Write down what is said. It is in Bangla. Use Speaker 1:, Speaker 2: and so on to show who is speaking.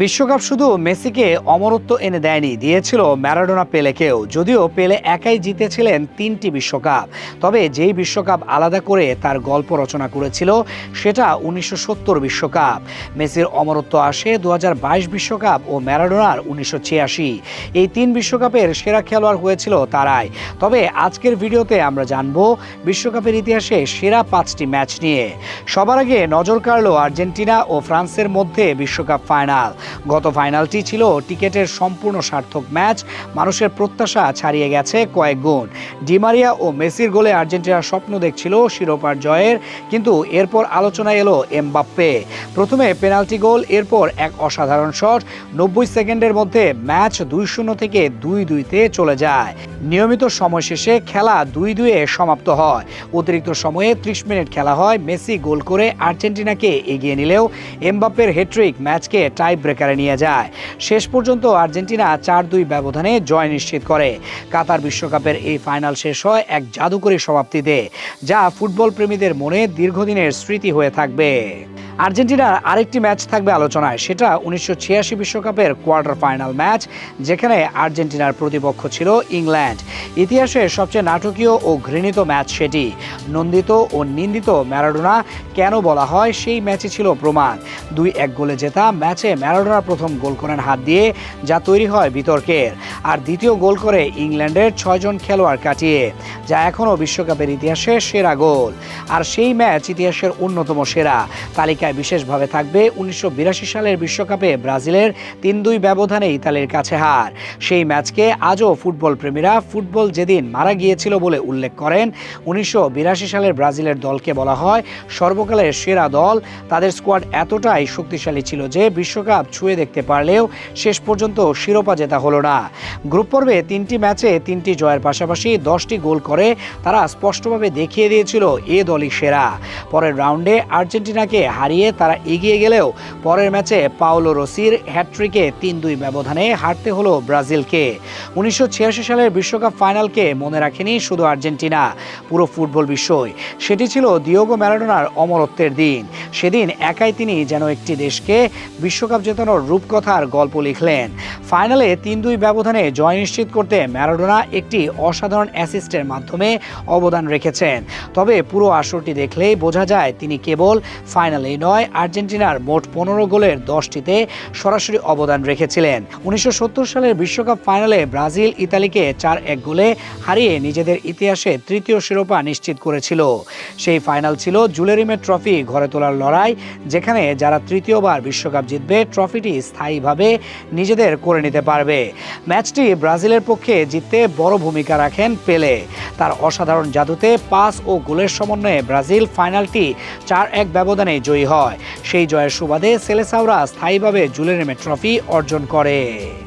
Speaker 1: বিশ্বকাপ শুধু মেসিকে অমরত্ব এনে দেয়নি, দিয়েছিল ম্যারাডোনা পেলেকেও। যদিও পেলে একাই জিতেছিলেন 3টি বিশ্বকাপ, তবে যেই বিশ্বকাপ আলাদা করে তার গল্প রচনা করেছিল সেটা 1970 বিশ্বকাপ। মেসির অমরত্ব আসে 2022 বিশ্বকাপ ও ম্যারাডোনার 1986। এই 3 বিশ্বকাপের সেরা খেলোয়াড় হয়েছিল তারাই। তবে আজকের ভিডিওতে আমরা জানবো বিশ্বকাপের ইতিহাসে সেরা 5টি ম্যাচ নিয়ে। সবার আগে নজর কাড়লো আর্জেন্টিনা ও ফ্রান্সের মধ্যে বিশ্বকাপ ফাইনাল। গত ফাইনালটি ছিল টিকেটের সম্পূর্ণ সার্থক ম্যাচ। মানুষের প্রত্যাশা ছাড়িয়ে গেছে কয়েক গুণ। ডিমারিয়া ও মেসির গোলে আর্জেন্টিনার স্বপ্ন দেখছিল শিরোপার জয়ের, কিন্তু এরপর আলোচনায় এলো এমবাপ্পে। প্রথমে পেনাল্টি গোল, এরপর এক অসাধারণ শট। 90 সেকেন্ডের মধ্যে ম্যাচ 2-0 থেকে 2-2-তে চলে যায়। নিয়মিত সময় শেষে খেলা 2-2-এ সমাপ্ত হয়। অতিরিক্ত সময়ে 30 মিনিট খেলা হয়। মেসি গোল করে আর্জেন্টিনাকে এগিয়ে নিলেও এমবাপ্পের হ্যাট্রিক ম্যাচকে টাই ব্রেকারে নিয়ে যায়। শেষ পর্যন্ত আর্জেন্টিনা 4-2 ব্যবধানে জয় নিশ্চিত করে। কাতার বিশ্বকাপের এই ফাইনাল শেষ হয় এক জাদুকরী সমাপ্তিতে, যা ফুটবল প্রেমীদের মনে দীর্ঘদিনের স্মৃতি হয়ে থাকবে। আর্জেন্টিনার আরেকটি ম্যাচ থাকবে আলোচনায়, সেটা 1986 বিশ্বকাপের কোয়ার্টার ফাইনাল ম্যাচ, যেখানে আর্জেন্টিনার প্রতিপক্ষ ছিল ইংল্যান্ড। ইতিহাসের সবচেয়ে নাটকীয় ও ঘৃণিত ম্যাচ সেটি। নন্দিত ও নিন্দিত ম্যারাডোনা কেন বলা হয়, সেই ম্যাচই ছিল প্রমাণ। 2-1 গোলে জেতা ম্যাচে ম্যারাডোনা প্রথম গোল করেন হাত দিয়ে, যা তৈরি হয় বিতর্কের। আর দ্বিতীয় গোল করে ইংল্যান্ডের 6 জন খেলোয়াড় কাটিয়ে, যা এখনও বিশ্বকাপের ইতিহাসে সেরা গোল। আর সেই ম্যাচ ইতিহাসের অন্যতম সেরা। তালিকায় বিশেষভাবে থাকবে 1982 সালের বিশ্বকাপে ব্রাজিলের 3-2 ব্যবধানে ইতালির কাছে হার। সেই ম্যাচকে আজও ফুটবল প্রেমীরা ফুটবল যেদিন মারা গিয়েছিল বলে উল্লেখ করেন। 1982 সালের ব্রাজিলের দলকে বলা হয় সর্বকালের সেরা দল। তাদের স্কোয়াড এতটাই শক্তিশালী ছিল যে বিশ্বকাপ ছুঁয়ে দেখতে পারলেও শেষ পর্যন্ত শিরোপা জেতা হলো না। গ্রুপ পর্বে 3টি ম্যাচে 3টি জয়ের পাশাপাশি 10টি গোল করে তারা স্পষ্টভাবে দেখিয়ে দিয়েছিল এ দলই সেরা। পরের রাউন্ডে আর্জেন্টিনাকে হারিয়ে তারা এগিয়ে গেলেও পরের ম্যাচে পাওলো রসির হ্যাট্রিকে 3-2 ব্যবধানে হারতে হলো ব্রাজিলকে। 1986 সালের বিশ্বকাপ ফাইনালকে মনে রাখেনি শুধু আর্জেন্টিনা, পুরো ফুটবল বিশ্বই। সেটি ছিল দিয়েগো ম্যারাডোনার অমরত্বের দিন। সেদিন একাই তিনি যেন একটি দেশকে বিশ্বকাপ জেতানোর রূপকথার গল্প লিখলেন। ফাইনালে 3-2 ব্যবধানে জয় নিশ্চিত করতে ম্যারাডোনা একটি অসাধারণ অ্যাসিস্টের মাধ্যমে অবদান রেখেছেন। তবে পুরো আসরটি দেখলেই বোঝা যায় তিনি কেবল ফাইনালেই নয়, আর্জেন্টিনার মোট 15 গোলের 10টিতে সরাসরি অবদান রেখেছিলেন। 1970 সালের বিশ্বকাপ ফাইনালে ব্রাজিল ইতালিকে 4-1 গোলে হারিয়ে নিজেদের ইতিহাসে 3য় শিরোপা নিশ্চিত করেছিল। সেই ফাইনাল ছিল জুলেরিমে ট্রফি ঘরে তোলার লড়াই, যেখানে যারা 3য়বার বিশ্বকাপ জিতবে ট্রফিটি স্থায়ীভাবে নিজেদের করে নিতে পারবে। ম্যাচটি ব্রাজিলের পক্ষে জিততে বড় ভূমিকা রাখেন পেলে। তার অসাধারণ জাদুতে পাস ও গোলের সমন্বয়ে ব্রাজিল ফাইনালটি 4-1 ব্যবধানে জয়ী হয়। সেই জয়ের সুবাদে সেলেসাওরা স্থায়ীভাবে জুলেরিমে ট্রফি অর্জন করে।